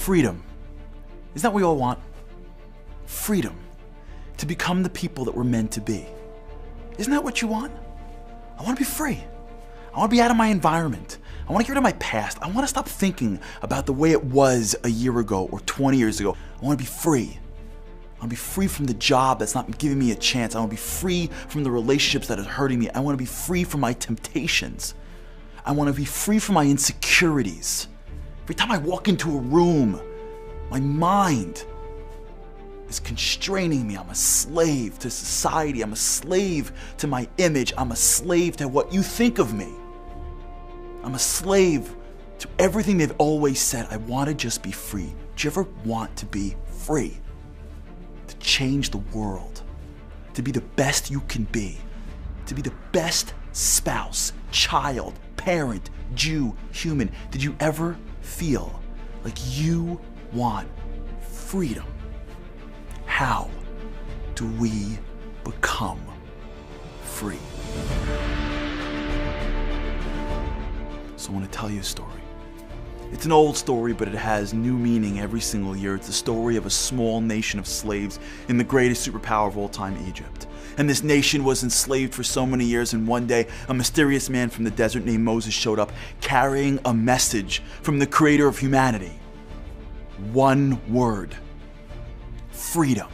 Freedom. Isn't that what we all want? Freedom. To become the people that we're meant to be. Isn't that what you want? I want to be free. I want to be out of my environment. I want to get rid of my past. I want to stop thinking about the way it was a year ago or 20 years ago. I want to be free. I want to be free from the job that's not giving me a chance. I want to be free from the relationships that are hurting me. I want to be free from my temptations. I want to be free from my insecurities. Every time I walk into a room, my mind is constraining me. I'm a slave to society. I'm a slave to my image. I'm a slave to what you think of me. I'm a slave to everything they've always said. I want to just be free. Do you ever want to be free? To change the world, to be the best you can be, to be the best spouse, child, parent, Jew, human. Did you ever feel like you want freedom? How do we become free? So I want to tell you a story. It's an old story, but it has new meaning every single year. It's the story of a small nation of slaves in the greatest superpower of all time, Egypt. And this nation was enslaved for so many years, and one day a mysterious man from the desert named Moses showed up carrying a message from the creator of humanity. One word: freedom.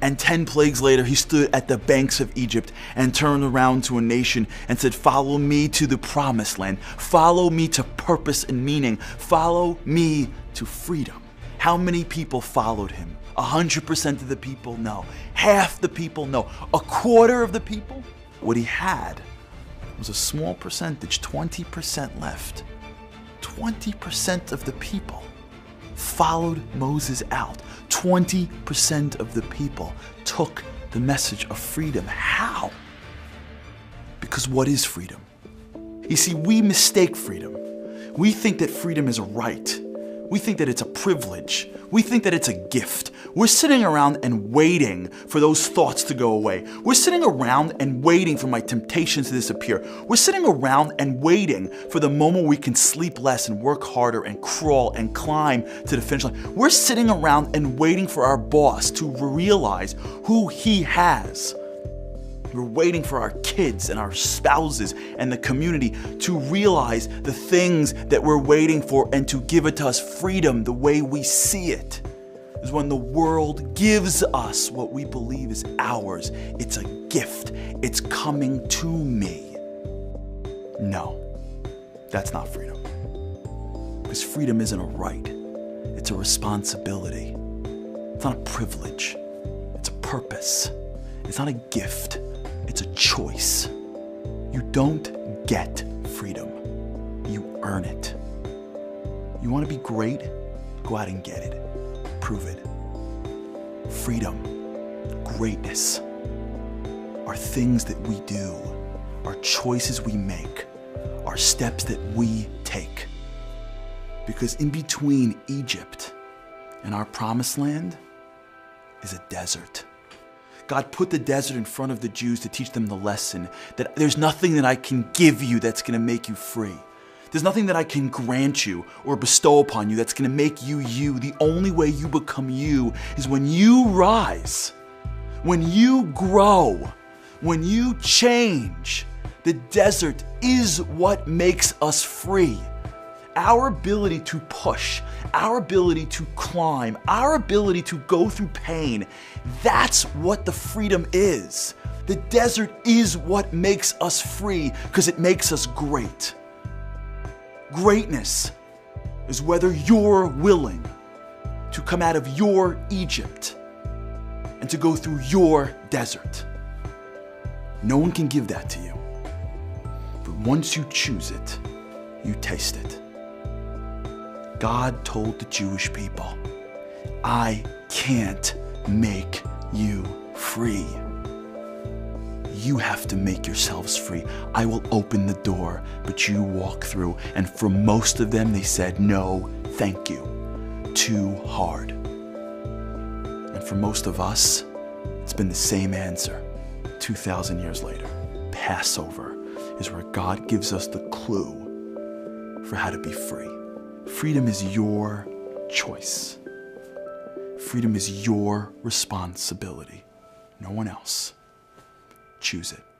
And 10 plagues later, he stood at the banks of Egypt and turned around to a nation and said, "Follow me to the promised land. Follow me to purpose and meaning. Follow me to freedom." How many people followed him? 100% of the people? No. Half the people? No. A quarter of the people? What he had was a small percentage, 20% left. 20% of the people followed Moses out. 20% of the people took the message of freedom. How? Because what is freedom? You see, we mistake freedom. We think that freedom is a right. We think that it's a privilege. We think that it's a gift. We're sitting around and waiting for those thoughts to go away. We're sitting around and waiting for my temptations to disappear. We're sitting around and waiting for the moment we can sleep less and work harder and crawl and climb to the finish line. We're sitting around and waiting for our boss to realize who he has. We're waiting for our kids and our spouses and the community to realize the things that we're waiting for and to give it to us freedom the way we see it. Is when the world gives us what we believe is ours. It's a gift. It's coming to me. No, that's not freedom. Because freedom isn't a right. It's a responsibility. It's not a privilege. It's a purpose. It's not a gift. It's a choice. You don't get freedom. You earn it. You want to be great? Go out and get it. Prove it. Freedom, greatness are things that we do, are choices we make, are steps that we take. Because in between Egypt and our promised land is a desert. God put the desert in front of the Jews to teach them the lesson that there's nothing that I can give you that's going to make you free. There's nothing that I can grant you or bestow upon you that's going to make you you. The only way you become you is when you rise, when you grow, when you change. The desert is what makes us free. Our ability to push, our ability to climb, our ability to go through pain, that's what the freedom is. The desert is what makes us free because it makes us great. Greatness is whether you're willing to come out of your Egypt and to go through your desert. No one can give that to you. But once you choose it, you taste it. God told the Jewish people, I can't make you free. You have to make yourselves free. I will open the door, but you walk through. And for most of them, they said, no, thank you. Too hard. And for most of us, it's been the same answer 2,000 years later. Passover is where God gives us the clue for how to be free. Freedom is your choice. Freedom is your responsibility, no one else. Choose it.